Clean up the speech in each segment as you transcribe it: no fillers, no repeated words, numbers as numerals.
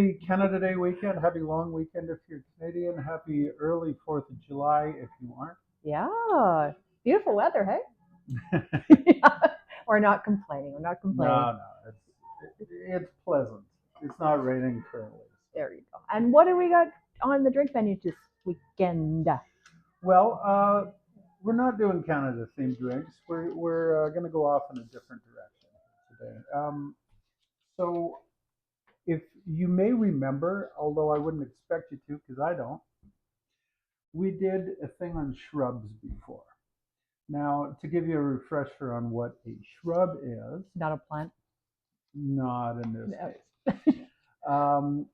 Happy Canada Day weekend. Happy long weekend if you're Canadian. Happy early 4th of July if you aren't. Yeah, beautiful weather, hey? We're not complaining. We're not complaining. No, it's pleasant. It's not raining currently. So. There you go. And what do we got on the drink menu this weekend? Well, we're not doing Canada themed drinks. We're going to go off in a different direction today. So if you may remember, although I wouldn't expect you to because I don't, we did a thing on shrubs before. Now, to give you a refresher on what a shrub is, Not a plant. not in this No. case. Um,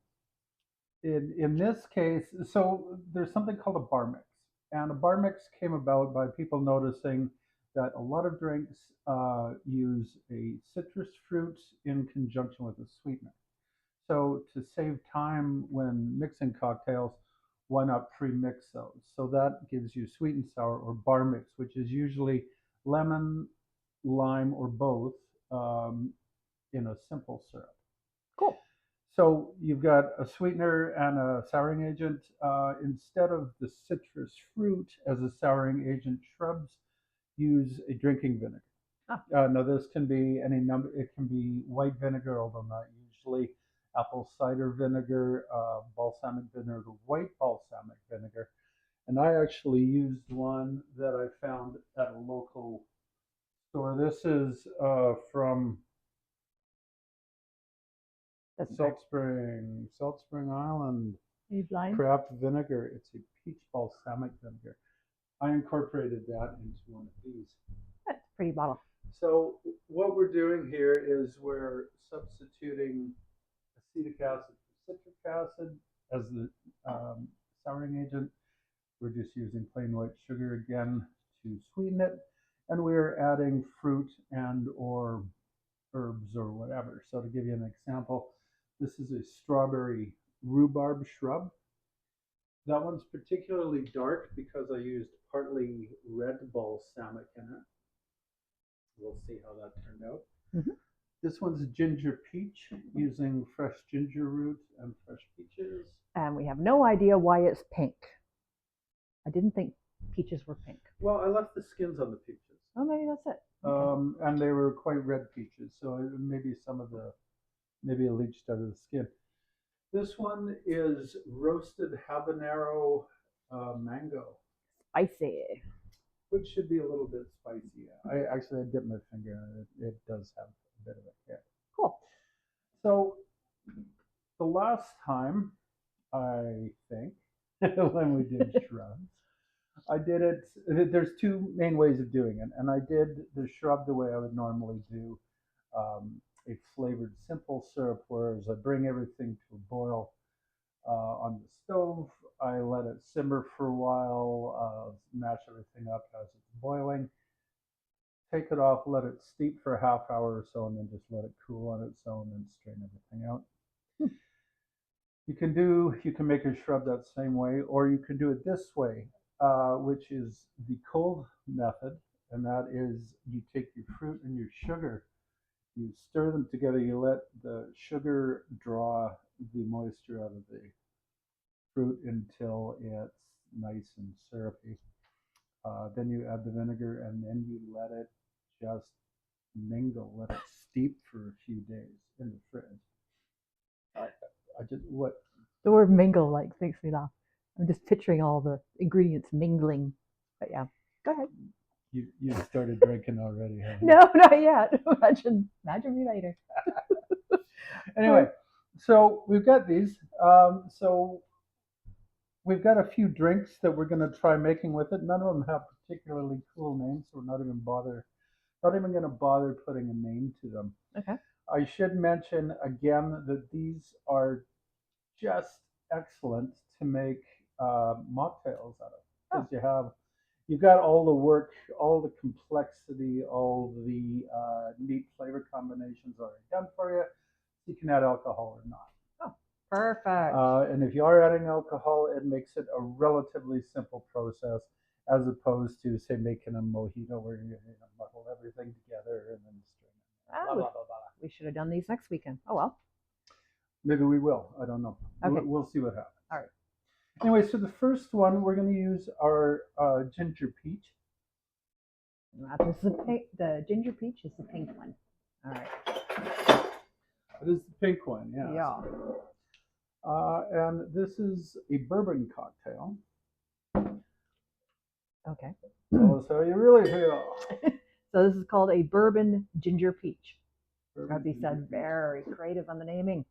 in this case, so there's something called a bar mix, and a bar mix came about by people noticing that a lot of drinks use a citrus fruit in conjunction with a sweetener. So to save time when mixing cocktails, why not pre-mix those? So that gives you sweet and sour or bar mix, which is usually lemon, lime, or both in a simple syrup. Cool. So you've got a sweetener and a souring agent. Instead of the citrus fruit as a souring agent, shrubs use a drinking vinegar. Ah. Now this can be any number. It can be white vinegar, although not usually. Apple cider vinegar, balsamic vinegar, white balsamic vinegar, and I actually used one that I found at a local store. This is from Salt Spring Island. Are you blind? Craft vinegar. It's a peach balsamic vinegar. I incorporated that into one of these. That's a pretty bottle. So what we're doing here is we're substituting acetic acid for citric acid as the souring agent. We're just using plain white sugar again to sweeten it, and we're adding fruit and or herbs or whatever. So to give you an example, this is a strawberry rhubarb shrub. That one's particularly dark because I used partly red balsamic in it. We'll see how that turned out. Mm-hmm. This one's ginger peach using fresh ginger root and fresh peaches. And we have no idea why it's pink. I didn't think peaches were pink. Well, I left the skins on the peaches. Oh, maybe that's it. And they were quite red peaches, so maybe maybe it leached out of the skin. This one is roasted habanero mango. Spicy. Which should be a little bit spicy. I dipped my finger in it. It does have a bit of a kick. Cool. So the last time, I think, when we did shrubs, I did it. There's two main ways of doing it, and I did the shrub the way I would normally do a flavored simple syrup, whereas I bring everything to a boil on the stove. I let it simmer for a while, mash everything up as it's boiling. Take it off, let it steep for a half hour or so, and then just let it cool on its own and strain everything out. You can make a shrub that same way, or you can do it this way, which is the cold method, and that is you take your fruit and your sugar, you stir them together, you let the sugar draw the moisture out of the fruit until it's nice and syrupy. Then you add the vinegar, and then you let it just mingle, let it steep for a few days in the fridge. I just what the word mingle makes me laugh. I'm just picturing all the ingredients mingling. But yeah, go ahead. You started drinking already, haven't you? No, not yet. Imagine me later. Anyway, so we've got these. So we've got a few drinks that we're going to try making with it. None of them have particularly cool names, so we're not even going to bother putting a name to them. Okay. I should mention again that these are just excellent to make mocktails out of, because you've got all the work, all the complexity, all the neat flavor combinations already done for you. You can add alcohol or not. Oh, perfect. And if you are adding alcohol, it makes it a relatively simple process, as opposed to, say, making a mojito where you muddle everything together and then strain it. Blah, blah, blah, blah. We should have done these next weekend. Oh well. Maybe we will. I don't know. Okay. We'll see what happens. All right. Anyway, so the first one, we're going to use our ginger peach. This is the ginger peach is the pink one. All right. It is the pink one, yes. Yeah. And this is a bourbon cocktail. Okay. Tell us how you really feel. So this is called a bourbon ginger peach. Bourbon As he ginger said, peach. very creative on the naming.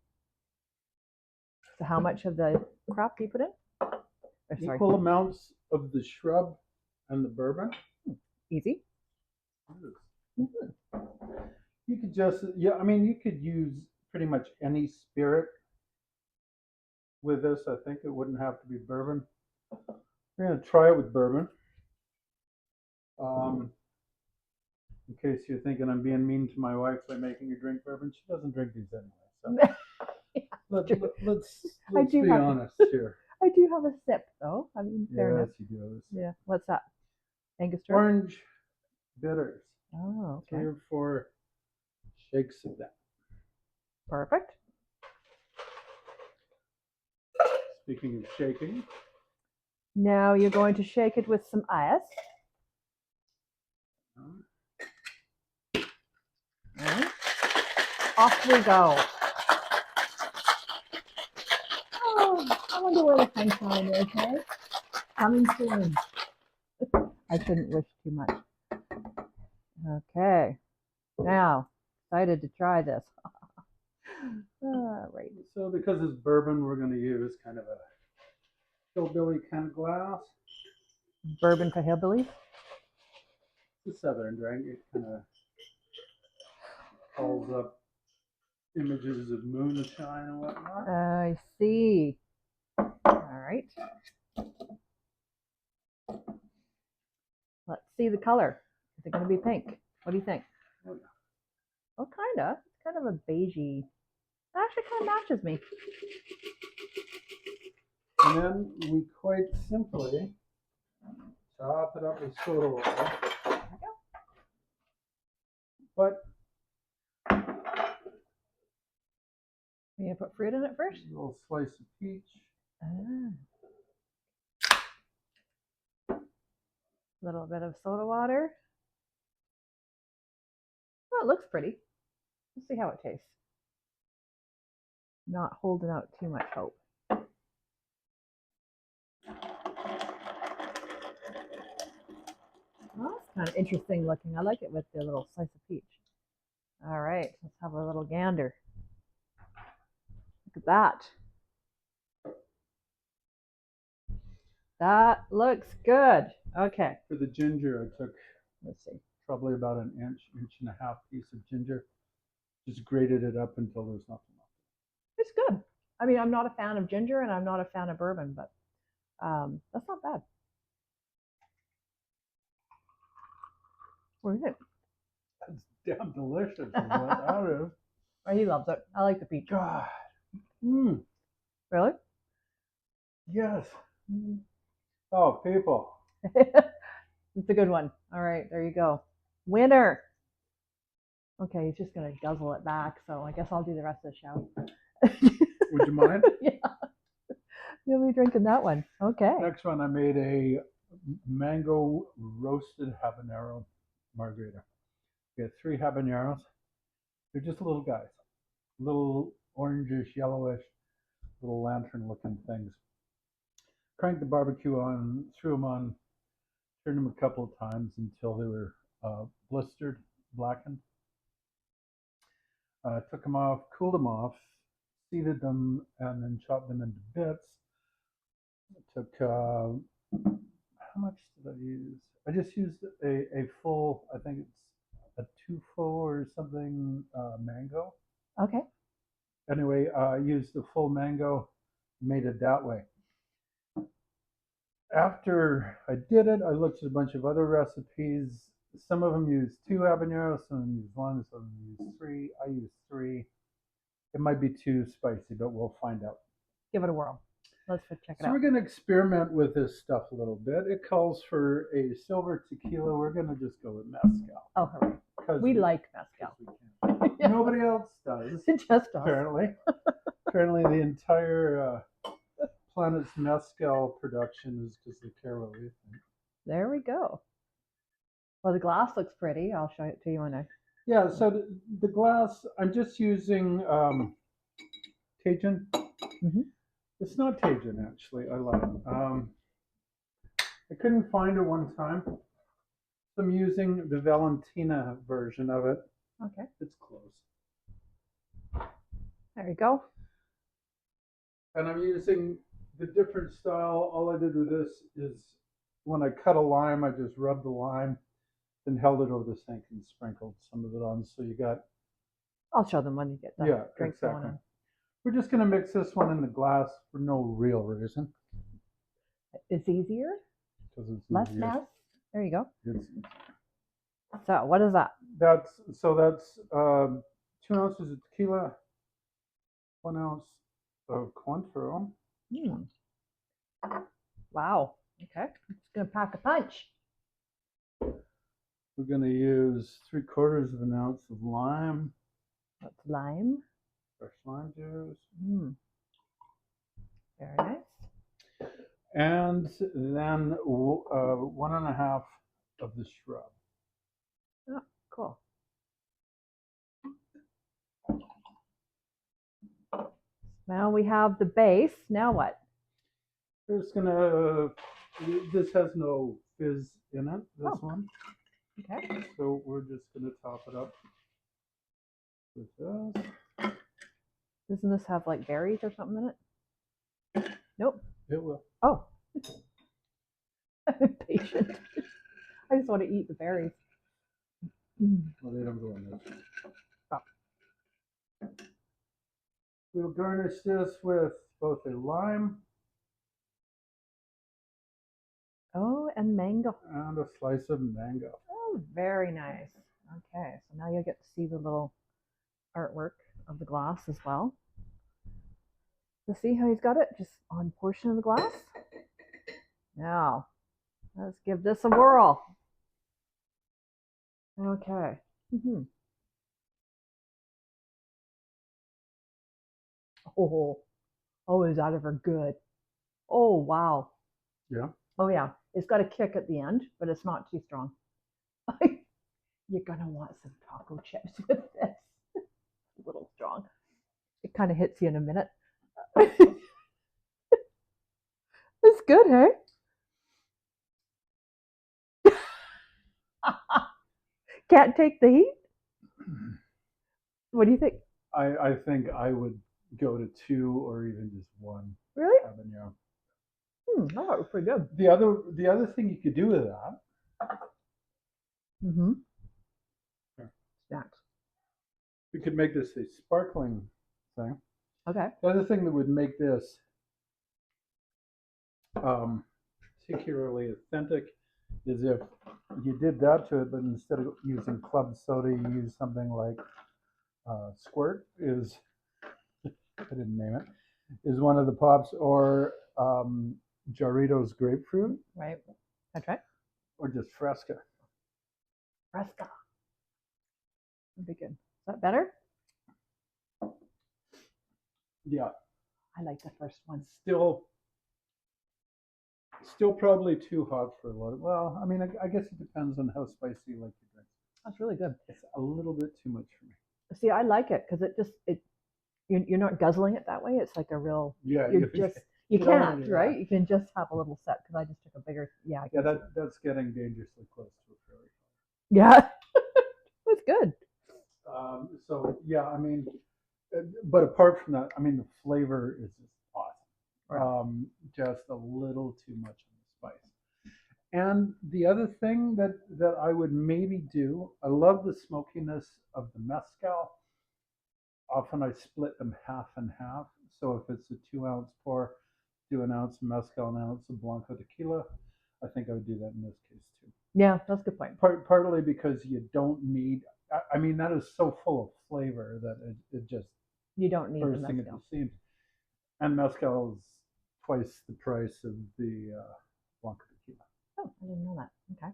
So how much of the crop do you put in? Oh, sorry. Equal amounts of the shrub and the bourbon. Easy. Mm-hmm. You could just, I mean, you could use pretty much any spirit with this. I think it wouldn't have to be bourbon. We're going to try it with bourbon. In case you're thinking I'm being mean to my wife by making her drink bourbon, she doesn't drink these anyway. So let's be honest here. I do have a sip, though. I mean, fairness. Yes, you do. Yeah. What's that? Angostura? Orange bitters. Oh, okay. 3 or 4 shakes of that. Perfect. Speaking of shaking. Now you're going to shake it with some ice. All right. Off we go. Oh, I wonder where the sunshine is, hey? Coming soon. I shouldn't wish too much. Okay. Now, excited to try this. All right. So because it's bourbon, we're going to use kind of a hillbilly kind of glass. Bourbon for hillbillies? It's a southern drink. It kind of calls up images of moonshine and whatnot. I see. All right. Let's see the color. Is it going to be pink? What do you think? Oh, kind of. It's kind of a beigey. It actually kind of matches me. And then we quite simply top it up with soda water. But you gonna put fruit in it first? a little slice of peach. A little bit of soda water. Oh, it looks pretty. Let's see how it tastes. Not holding out too much hope. Well, that's kind of interesting looking. I like it with the little slice of peach. All right, let's have a little gander. Look at that. That looks good. Okay. For the ginger, I took, Let's see. probably about an inch and a half piece of ginger. Just grated it up until there's nothing left. It's good. I mean, I'm not a fan of ginger and I'm not a fan of bourbon, but that's not bad. What is it? That's damn delicious. Is what that is. Oh, he loves it. I like the peach. God. Really? Yes. Oh, people. It's a good one. All right, there you go. Winner. Okay, he's just going to guzzle it back, so I guess I'll do the rest of the show. Would you mind? Yeah. You'll be drinking that one. Okay. Next one, I made a mango roasted habanero margarita. We had 3 habaneros. They're just little guys, little orangish, yellowish, little lantern-looking things. Cranked the barbecue on, threw them on, turned them a couple of times until they were blistered, blackened. Took them off, cooled them off, seeded them, and then chopped them into bits. Took, how much did I use? I just used a full, I think it's a 2 full or something mango. Okay. Anyway, I used the full mango, made it that way. After I did it, I looked at a bunch of other recipes. Some of them use 2 habaneros, some of them use 1, some of them use 3. I use 3. It might be too spicy, but we'll find out. Give it a whirl. Let's check it So out. we're going to experiment with this stuff a little bit. It calls for a silver tequila. We're going to just go with mezcal. Oh, hooray. Because We like mezcal. we can. Nobody else does, Just us. apparently. Apparently the entire planet's mezcal production is because they care what we think. There we go. Well, the glass looks pretty. I'll show it to you when I. Yeah, so the glass, I'm just using Tajin. Mm-hmm. It's not Tajin, actually. I lied. I couldn't find it one time. So I'm using the Valentina version of it. Okay. It's close. There you go. And I'm using the different style. All I did with this is when I cut a lime, I just rubbed the lime, then held it over the sink and sprinkled some of it on. So you got. I'll show them when you get the drinks exactly. going on. We're just going to mix this one in the glass for no real reason. It's easier. Because it's Less easier. mess. There you go. It's, So what is that? that's 2 ounces of tequila, 1 ounce of Cointreau. Wow. Okay. It's gonna pack a punch. We're going to use 3/4 of an ounce of lime, That's lime. fresh lime juice, Very nice. and then 1.5 of the shrub. Oh, cool. Now we have the base. Now what? This has no fizz in it, this one. Okay. So we're just going to top it up with this. Doesn't this have like berries or something in it? Nope. It will. Oh. I'm impatient. I just want to eat the berries. Well, they don't go in this. Oh. We'll garnish this with both a lime And mango. and a slice of mango. Oh, very nice. Okay, so now you'll get to see the little artwork of the glass as well. So see how he's got it just on portion of the glass? Now, let's give this a whirl. Okay. Oh, is that ever good? Oh, wow. Yeah. Oh, yeah. It's got a kick at the end, but it's not too strong. You're going to want some taco chips with this. It's a little strong. It kind of hits you in a minute. It's good, hey? Can't take the heat? What do you think? I think I would go to 2 or even just 1 Really? habanero. I thought it was pretty good. The other thing you could do with that. Snacks. We could make this a sparkling thing. Okay. The other thing that would make this particularly authentic is if you did that to it, but instead of using club soda, you use something like Squirt is, I didn't name it, is one of the pops, or Jarritos grapefruit. Right. That's right. Or just Fresca. Fresca. That'd be good. Is that better? Yeah. I like the first one. Still probably too hot for a lot of, well, I mean, I guess it depends on how spicy you like your drink. That's really good. It's a little bit too much for me. See, I like it because you're not guzzling it that way. It's like a real. Yeah. You can't, yeah. right? You can just have a little sip because I just took a bigger. Yeah. Yeah, that's getting dangerously close to a fairy. Yeah. It's good. So yeah, I mean, but apart from that, I mean, the flavor is just awesome. Right. Just a little too much of the spice. And the other thing that I would maybe do, I love the smokiness of the mezcal. Often I split them half and half. So if it's a 2 ounce pour, do an ounce of mezcal, an ounce of Blanco tequila. I think I would do that in this case too. Yeah, that's a good point. Partly because you don't need, I mean, that is so full of flavor that it just You don't need the bursting at the mezcal. seams. And mezcal is twice the price of the Blanco Tequila. Oh, I didn't know that. Okay.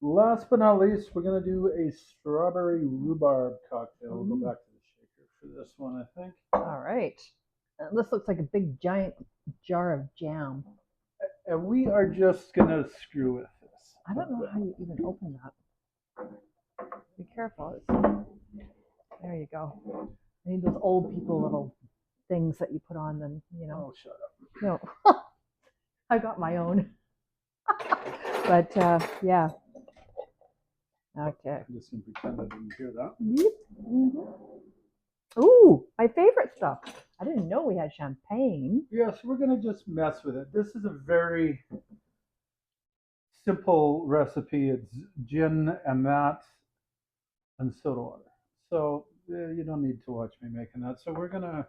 Last but not least, we're going to do a strawberry rhubarb cocktail. We'll go back to the shaker for this one, I think. All right. This looks like a big giant jar of jam. And we are just going to screw with this. I don't know how you even open that. Be careful. There you go. I need those old people little things that you put on them, you know. Oh, shut up. No. I got my own. But yeah. Okay. I'm just going to pretend I didn't hear that. Yep. Mm-hmm. Ooh, my favorite stuff. I didn't know we had champagne. Yeah, so we're going to just mess with it. This is a very simple recipe. It's gin and that and soda water. So you don't need to watch me making that. So we're gonna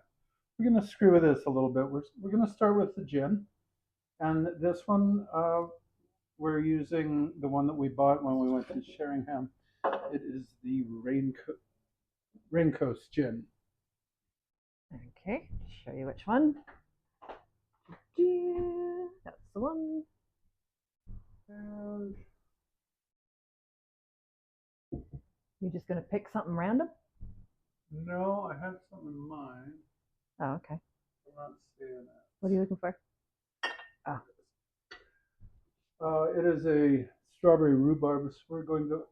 screw with this a little bit. We're gonna start with the gin, and this one we're using the one that we bought when we went to Sheringham. It is the Raincoast gin. Okay, show you which one. That's the one. And You're just gonna pick something random? no, I have something in mind. Oh, okay. I'm not seeing it. What are you looking for? Ah. It is a strawberry rhubarb. So we're going to,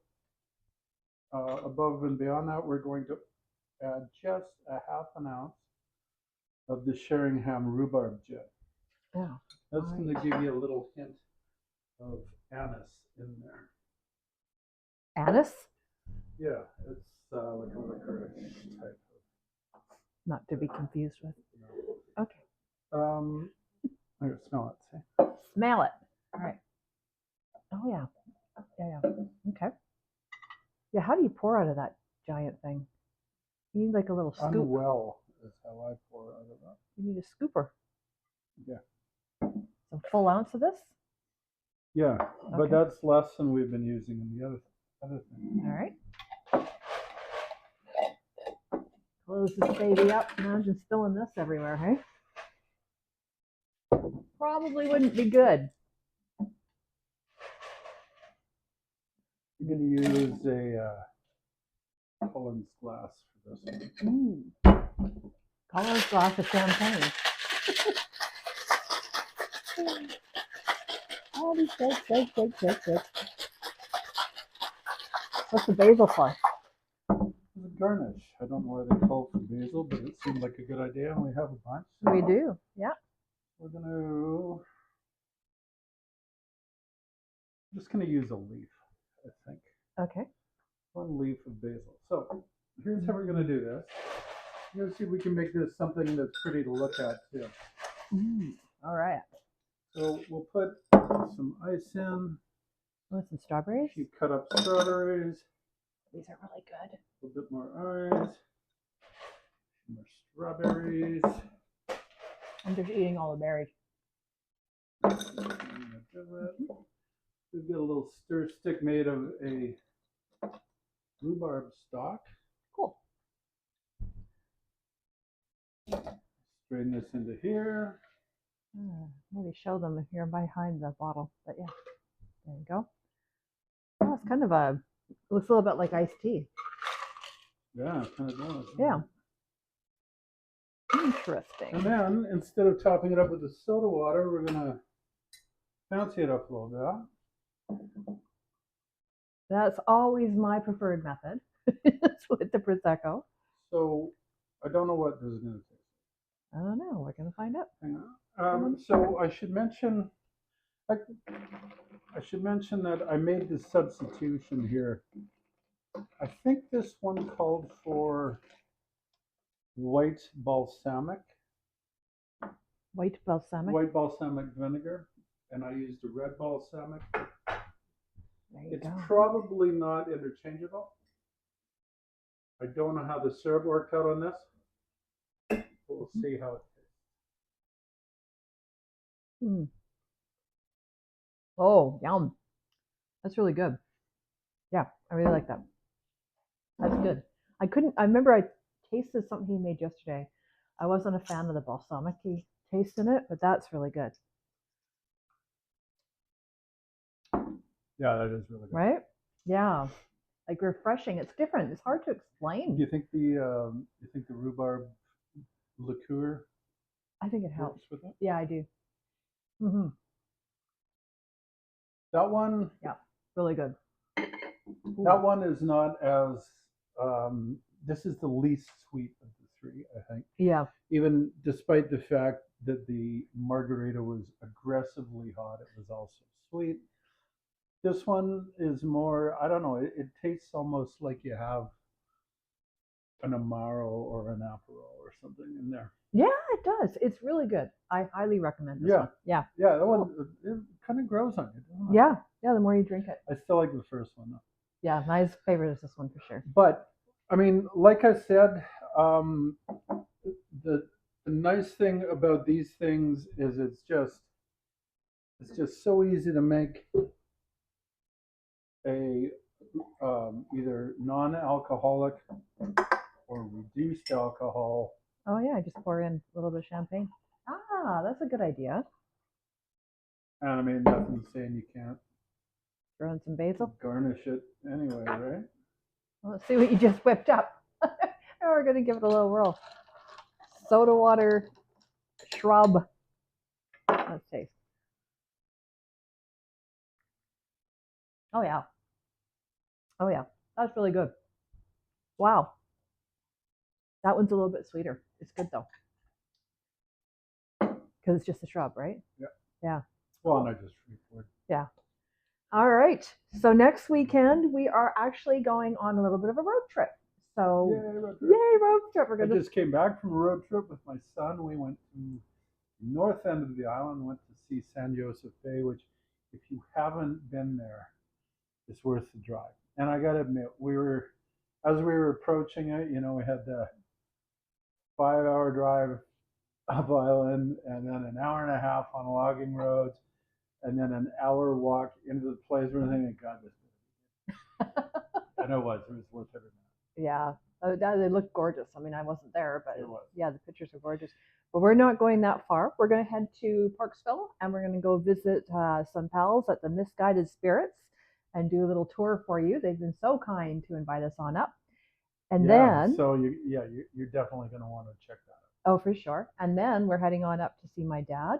above and beyond that, we're going to add just a half an ounce of the Sheringham rhubarb gin. Oh. That's going to give you a little hint of anise in there. Anise? Yeah, it's like a licorice type of. Not to be confused with. Okay. I'm going to smell it. See? Smell it. All right. Oh yeah. Yeah. Okay. Yeah. How do you pour out of that giant thing? You need like a little scoop. Unwell is how I pour out of that. You need a scooper. Yeah. A full ounce of this? Yeah, but Okay. that's less than we've been using in the other thing. All right. Close this baby up. Imagine spilling this everywhere, hey? Probably wouldn't be good. I'm going to use a Collins glass for this one. Collins glass of champagne. Oh, shake. What's the basil for? It's a garnish. I don't know why they call it for basil, but it seemed like a good idea, and we have a bunch. So We do, yeah. we're just going to use a leaf, I think. Okay. One leaf of basil. So here's how we're going to do this. We're going to see if we can make this something that's pretty to look at, too. All right. So we'll put some ice in. Want some strawberries? You cut up strawberries. These are really good. A little bit more ice. More strawberries. I'm just eating all the berries. We've got a little stir stick made of a rhubarb stalk. Cool. Strain this into here. Maybe show them if you're behind the bottle, but yeah, there you go. Oh, it's kind of looks a little bit like iced tea. Yeah, it kind of does. Yeah. Interesting. And then instead of topping it up with the soda water, we're gonna fancy it up a little bit. That's always my preferred method. It's with the Prosecco. So I don't know what this is gonna taste. I don't know. We're gonna find out. Hang on. So I should mention that I made this substitution here. I think this one called for white balsamic. White balsamic. White balsamic vinegar, and I used a red balsamic. There you It's go. Probably probably not interchangeable. I don't know how the syrup worked out on this. We'll see how it tastes. Oh, yum. That's really good. Yeah, I really like that. That's good. I remember I tasted something he made yesterday. I wasn't a fan of the balsamic taste in it, but that's really good. Yeah, that is really good. Right? Yeah. Like refreshing. It's different. It's hard to explain. Do you think the rhubarb liqueur I think it helps. works with it? Yeah, I do. Hmm. That one. Yeah, really good. That one is not as. This is the least sweet of the three, I think. Yeah. Even despite the fact that the margarita was aggressively hot, it was also sweet. This one is more. I don't know. It tastes almost like you have an amaro or an aperol or something in there. Yeah, it does. It's really good. I highly recommend this Yeah. one. Yeah. Yeah, that one it kind of grows on you, doesn't it? Yeah. Yeah, the more you drink it. I still like the first one though. Yeah, my favorite is this one for sure. But I mean, like I said, um, the nice thing about these things is it's just so easy to make a either non-alcoholic or reduced alcohol. Oh yeah, just pour in a little bit of champagne. Ah, that's a good idea. And I mean, nothing's saying you can't Throw in some basil. garnish it anyway, right? Well, let's see what you just whipped up. And we're gonna give it a little whirl. Soda water, shrub. Let's taste. Oh yeah. Oh yeah. That's really good. Wow. That one's a little bit sweeter. It's good though. Because it's just a shrub, right? Yeah. Yeah. Well, and I just report. Yeah. All right. So next weekend we are actually going on a little bit of a road trip. So Yay, road trip. yay, road trip. We're I gonna just came back from a road trip with my son. We went to the north end of the island, went to see San Josef Bay, which, if you haven't been there, it's worth the drive. And I got to admit, as we were approaching it, we had the 5 hour drive up island, and then an hour and a half on logging roads, and then an hour walk into the place. We're thinking, God, this. And it was worth every minute. yeah. They look gorgeous. I mean, I wasn't there, but It was. yeah, the pictures are gorgeous. But we're not going that far. We're going to head to Parksville and we're going to go visit some pals at the Misguided Spirits and do a little tour for you. They've been so kind to invite us on up. And then, so you're definitely going to want to check that out. oh, for sure. And then we're heading on up to see my dad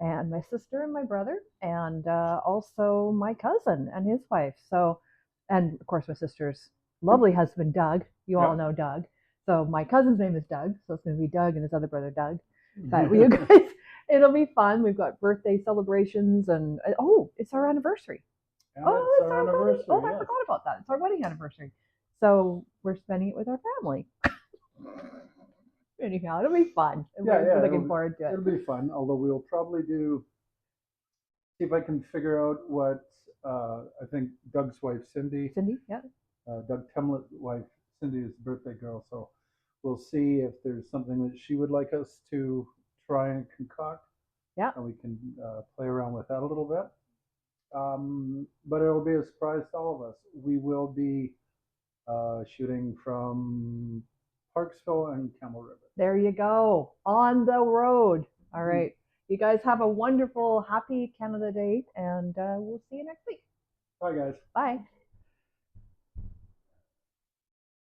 and my sister and my brother and also my cousin and his wife. So, and of course, my sister's lovely husband, Doug. You all know Doug. So my cousin's name is Doug. So it's going to be Doug and his other brother, Doug. But you guys, it'll be fun. We've got birthday celebrations and, oh, it's our anniversary. Yeah, it's our anniversary. Oh, I forgot about that. It's our wedding anniversary. So we're spending it with our family. Anyhow, it'll be fun. We're looking forward to it. It'll be fun, although we'll probably see if I can figure out what, I think Doug's wife, Cindy, yeah. Doug Temlet's wife, Cindy, is the birthday girl. So we'll see if there's something that she would like us to try and concoct. Yeah. And we can play around with that a little bit. But it will be a surprise to all of us. We will be shooting from Parksville and Camel River. There you go. On the road. All right. You guys have a wonderful, happy Canada Day, and we'll see you next week. Bye, guys. Bye.